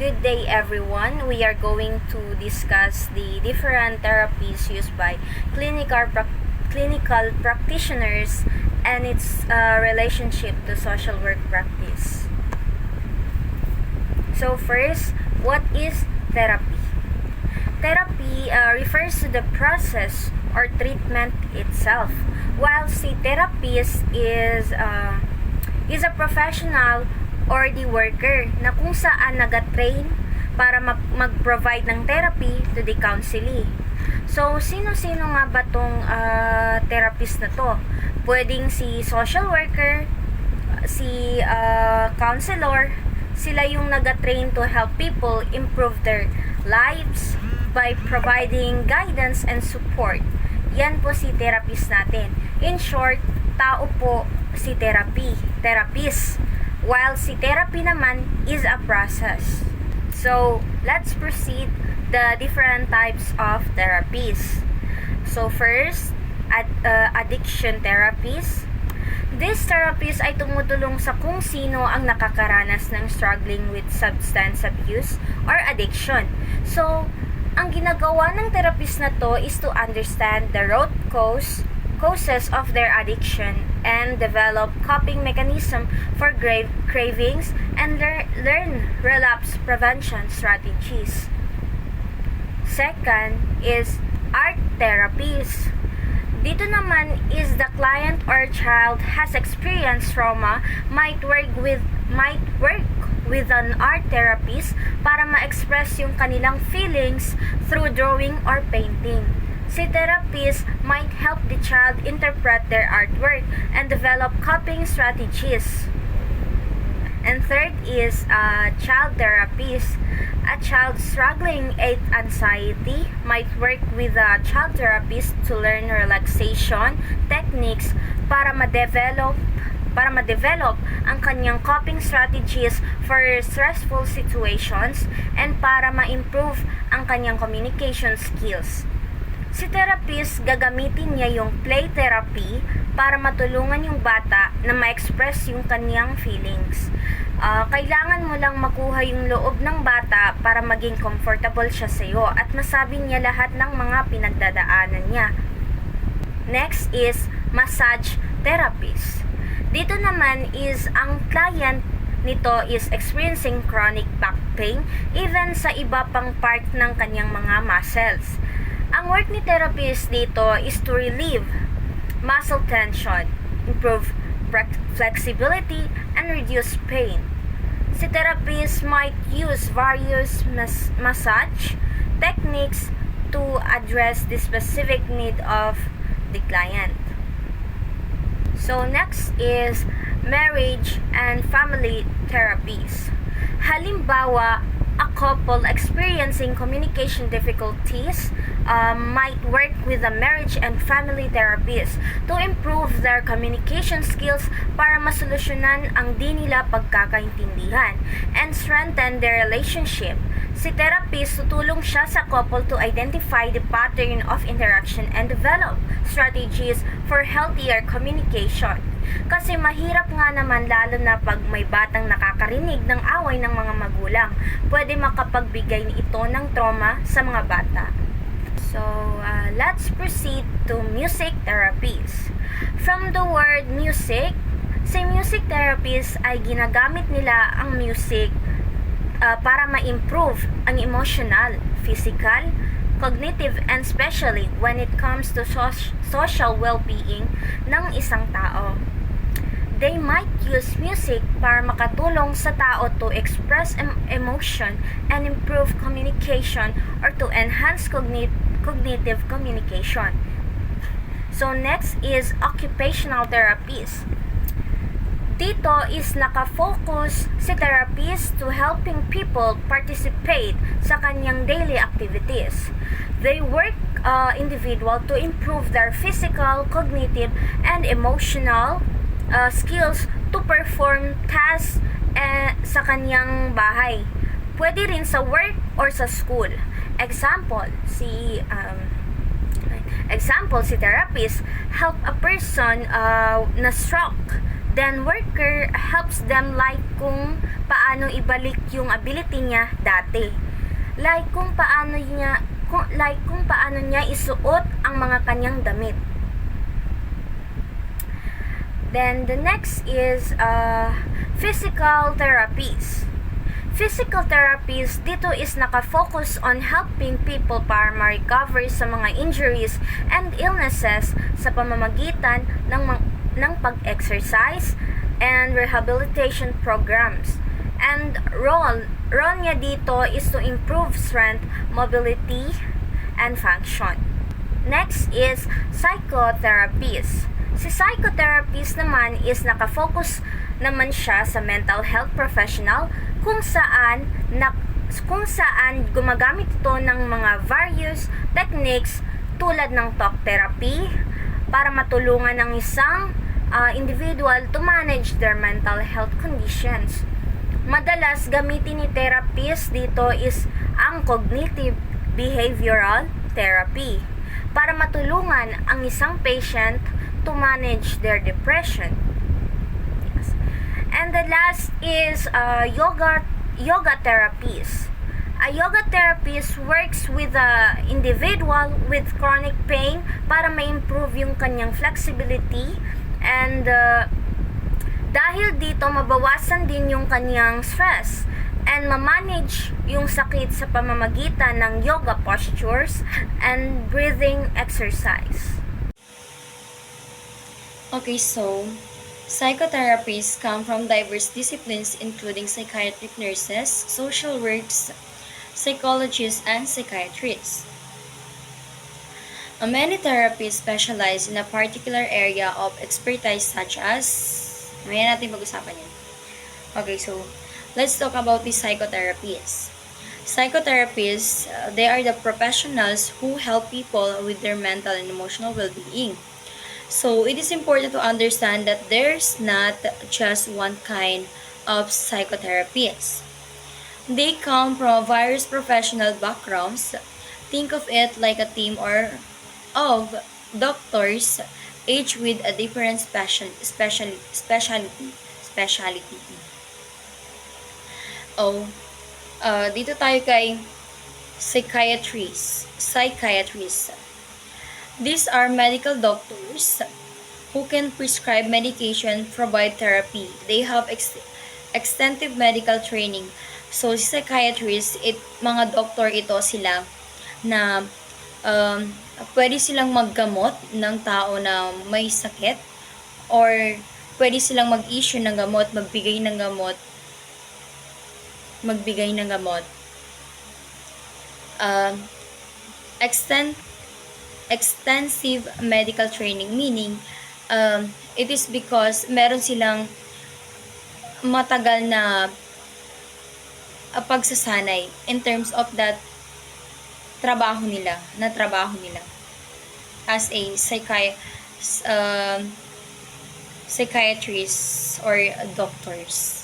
Good day everyone. We are going to discuss the different therapies used by clinical practitioners and its relationship to social work practice. So first, what is therapy? Therapy refers to the process or treatment itself, while the therapist is a professional or the worker na kung saan nag-train para mag-provide ng therapy to the counselee. So, sino-sino nga ba tong therapist na to? Pwedeng si social worker, si counselor, sila yung nag-train to help people improve their lives by providing guidance and support. Yan po si therapist natin. In short, tao po si therapist. While si therapy naman is a process. So, let's proceed the different types of therapies. So, first, addiction therapies. These therapies ay tumutulong sa kung sino ang nakakaranas ng struggling with substance abuse or addiction. So, ang ginagawa ng therapist na to is to understand the root causes of their addiction and develop coping mechanism for cravings and learn relapse prevention strategies. Second is art therapies. Dito naman is the client or child has experienced trauma might work with an art therapist para ma-express yung kanilang feelings through drawing or painting. Si therapist might help the child interpret their artwork and develop coping strategies. And third is child therapist. A child struggling with anxiety might work with a child therapist to learn relaxation techniques para ma-develop ang kanyang coping strategies for stressful situations and para ma-improve ang kanyang communication skills. Si therapist, gagamitin niya yung play therapy para matulungan yung bata na ma-express yung kanyang feelings. Kailangan mo lang makuha yung loob ng bata para maging comfortable siya sa iyo at masabi niya lahat ng mga pinagdadaanan niya. Next is massage therapist. Dito naman is ang client nito is experiencing chronic back pain even sa iba pang part ng kanyang mga muscles. Ang work ni therapist dito is to relieve muscle tension, improve flexibility, and reduce pain. Si therapist might use various massage techniques to address the specific need of the client. So next is marriage and family therapies. Halimbawa, a couple experiencing communication difficulties might work with a marriage and family therapist to improve their communication skills para masolusyonan ang di nila pagkakaintindihan and strengthen their relationship. Si therapist, tutulong siya sa couple to identify the pattern of interaction and develop strategies for healthier communication. Kasi mahirap nga naman lalo na pag may batang nakakarinig ng away ng mga magulang. Pwede makapagbigay ito ng trauma sa mga bata. So, let's proceed to music therapies. From the word music, sa music therapies ay ginagamit nila ang music para ma-improve ang emotional, physical, cognitive, and especially when it comes to social well-being ng isang tao. They might use music para makatulong sa tao to express emotion and improve communication or to enhance cognitive communication. So next is occupational therapies. Dito is nakafocus si therapist to helping people participate sa kanyang daily activities. They work individual to improve their physical, cognitive, and emotional skills to perform tasks sa kanyang bahay. Pwede rin sa work or sa school. Example, si therapist help a person na stroke Then worker helps them like kung paano ibalik yung ability niya dati. Like kung paano niya isuot ang mga kanyang damit. Then the next is physical therapies. Physical therapies dito is nakafocus on helping people para ma-recover sa mga injuries and illnesses sa pamamagitan ng pag-exercise and rehabilitation programs. And role niya dito is to improve strength, mobility, and function. Next is psychotherapies. Si psychotherapist naman is nakafocus naman siya sa mental health professional kung saan gumagamit ito ng mga various techniques tulad ng talk therapy para matulungan ng isang individual to manage their mental health conditions. Madalas gamitin ni therapist dito is ang cognitive behavioral therapy para matulungan ang isang patient to manage their depression. Yes. And the last is yoga therapies. A yoga therapist works with the individual with chronic pain para ma-improve yung kanyang flexibility and dahil dito mabawasan din yung kanyang stress and ma-manage yung sakit sa pamamagitan ng yoga postures and breathing exercise. Okay, so psychotherapists come from diverse disciplines including psychiatric nurses, social workers, psychologists, and psychiatrists. Many therapists specialize in a particular area of expertise such as... Mamaya natin pag-usapan yan. Okay, so let's talk about the psychotherapists. Psychotherapists, they are the professionals who help people with their mental and emotional well-being. So, it is important to understand that there's not just one kind of psychotherapists. They come from various professional backgrounds. Think of it like a team of doctors, each with a different specialty. Dito tayo kay psychiatrists. These are medical doctors who can prescribe medication, provide therapy. They have extensive medical training. So, si psychiatrist, mga doktor ito sila na pwede silang maggamot ng tao na may sakit or pwede silang mag-issue ng gamot, magbigay ng gamot. Extensive medical training, meaning it is because meron silang matagal na pagsasanay in terms of that trabaho nila as a psychiatrist or doctors.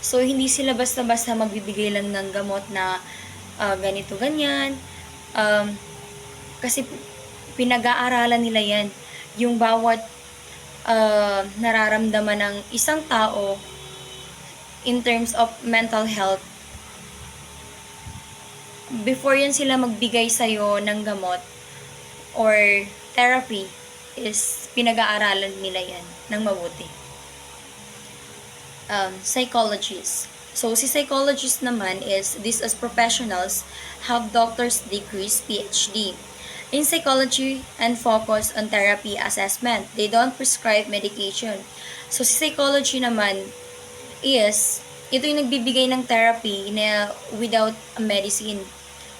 So, hindi sila basta-basta magbibigay lang ng gamot na ganito, ganyan. Kasi pinag-aaralan nila yan. Yung bawat nararamdaman ng isang tao in terms of mental health. Before yan sila magbigay sa'yo ng gamot or therapy, is pinag-aaralan nila yan ng mabuti. Psychologists. So, si psychologist naman is, these as professionals have doctor's degrees, PhD, in psychology and focus on therapy assessment. They don't prescribe medication. So, si psychology naman is, ito yung nagbibigay ng therapy na without medicine.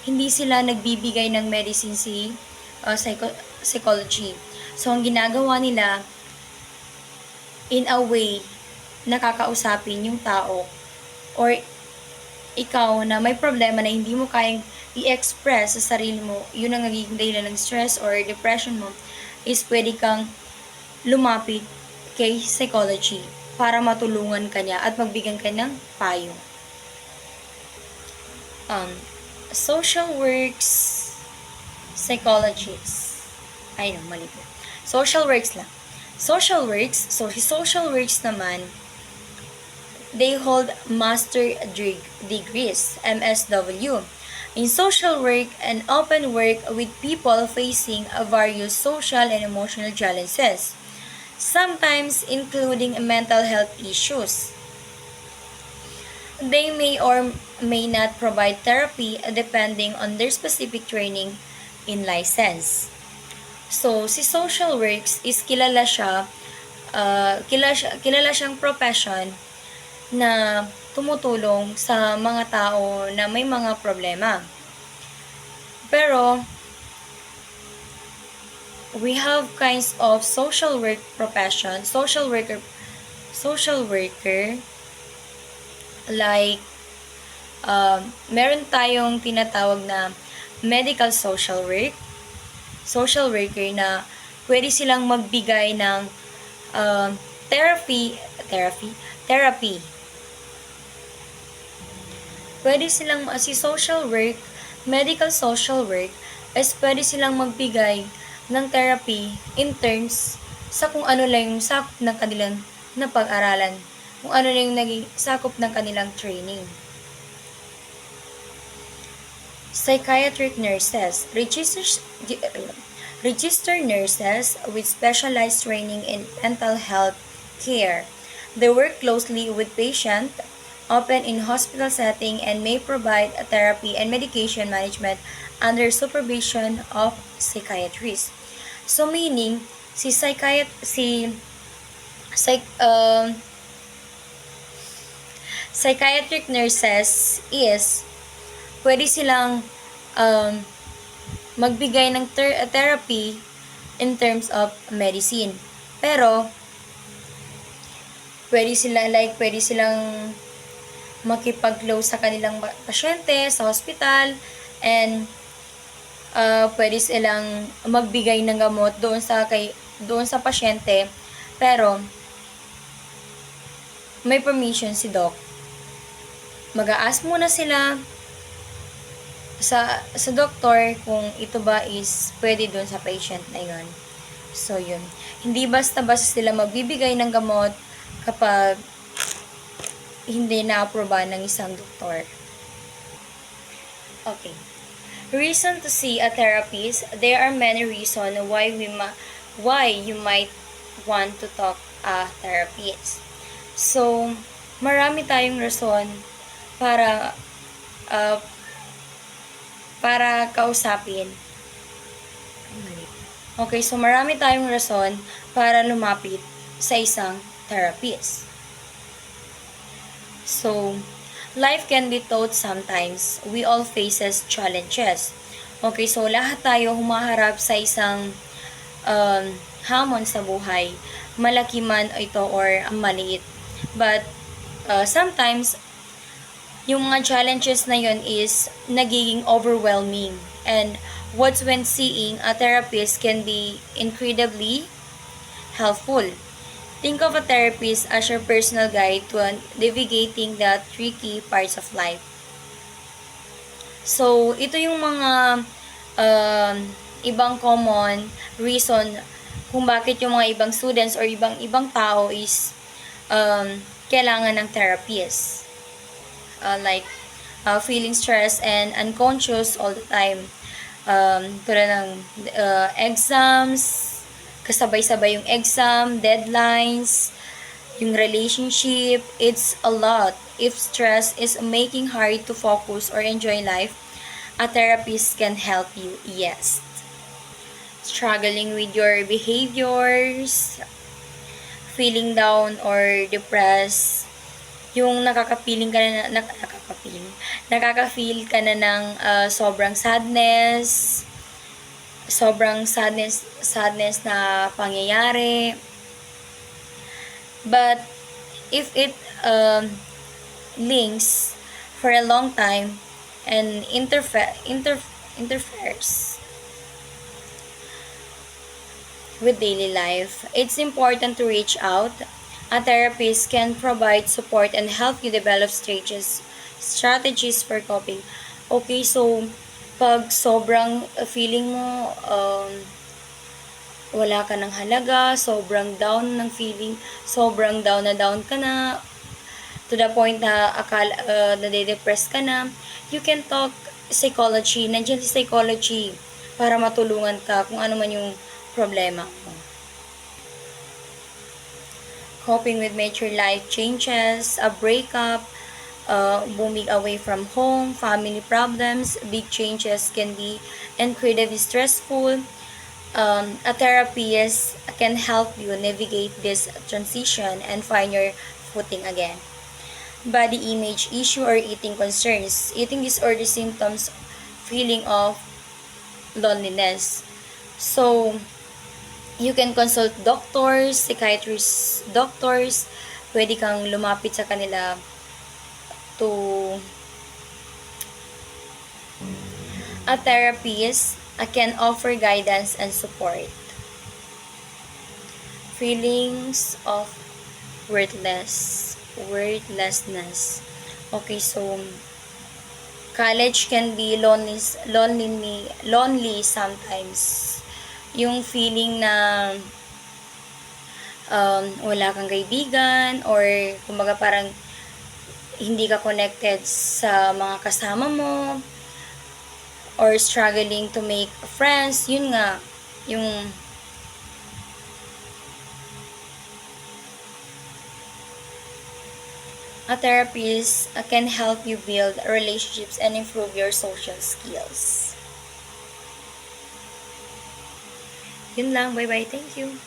Hindi sila nagbibigay ng medicine si psychology. So, ang ginagawa nila, in a way, nakakausapin yung tao or ikaw na may problema na hindi mo kayang i-express sa sarili mo, yun ang nagiging dahilan ng stress or depression mo, is pwede kang lumapit kay psychology para matulungan ka niya at magbigyan ka ng payo. Social works psychologists. Ay, no, mali po. Social works lang. Social works, so si social works naman, they hold degrees, MSW, in social work and often work with people facing various social and emotional challenges, sometimes including mental health issues. They may or may not provide therapy depending on their specific training in license. So, si social works is kilala siyang profession na tumutulong sa mga tao na may mga problema. Pero, we have kinds of social worker, like, meron tayong tinatawag na medical social worker na pwede silang magbigay ng therapy. Pwede silang, medical social work, is pwede silang magbigay ng therapy in terms sa kung ano lang yung sakop ng kanilang napag-aralan, kung ano lang yung naging sakop ng kanilang training. Psychiatric nurses, registered nurses with specialized training in mental health care. They work closely with patients, often in hospital setting, and may provide therapy and medication management under supervision of psychiatrists. So meaning, psychiatric nurses is pwede silang magbigay ng therapy in terms of medicine. Pero pwede silang makipag-close sa kanilang pasyente sa hospital, and pwede silang magbigay ng gamot doon sa pasyente, pero may permission si doc. Mag-a-ask muna sila sa doktor kung ito ba is pwede doon sa patient na yun. So yun, hindi basta-basta sila magbibigay ng gamot kapag hindi na-aproba ng isang doktor. Okay. Reason to see a therapist. There are many reasons why you might want to talk a therapist. So, marami tayong rason para kausapin. Okay, so marami tayong rason para lumapit sa isang therapist. So, life can be tough sometimes. We all faces challenges. Okay, so lahat tayo humaharap sa isang hamon sa buhay. Malaki man ito or maliit. But, sometimes, yung mga challenges na yun is nagiging overwhelming. And what's when seeing a therapist can be incredibly helpful. Think of a therapist as your personal guide to navigating the tricky parts of life. So, ito yung mga ibang common reason kung bakit yung mga ibang students or ibang tao is kailangan ng therapist. Like, feeling stressed and unconscious all the time. Tulad ng exams, kasabay-sabay yung exam, deadlines, yung relationship, it's a lot. If stress is making hard to focus or enjoy life, a therapist can help you, yes. Struggling with your behaviors, feeling down or depressed, yung nakaka-feel ka na ng sobrang sadness na pangyayari. But if it links for a long time and interferes with daily life, it's important to reach out. A therapist can provide support and help you develop strategies for coping. Okay, so pag sobrang feeling mo wala ka ng halaga, sobrang down ng feeling, sobrang down ka na, to the point na nade-depress ka na, you can talk psychology. Nandiyan si psychology para matulungan ka kung ano man yung problema mo. Coping with major life changes, a breakup, moving away from home, family problems, big changes can be incredibly stressful. A therapist can help you navigate this transition and find your footing again. Body image issue or eating concerns. Eating disorder symptoms, feeling of loneliness. So, you can consult doctors, psychiatrists, doctors. Pwede kang lumapit sa kanila to a therapist can offer guidance and support. Feelings of worthlessness. Okay, so college can be lonely sometimes. Yung feeling na wala kang kaibigan or kumbaga parang hindi ka connected sa mga kasama mo or struggling to make friends, yun nga, yung a therapist can help you build relationships and improve your social skills. Yun lang, bye-bye, thank you.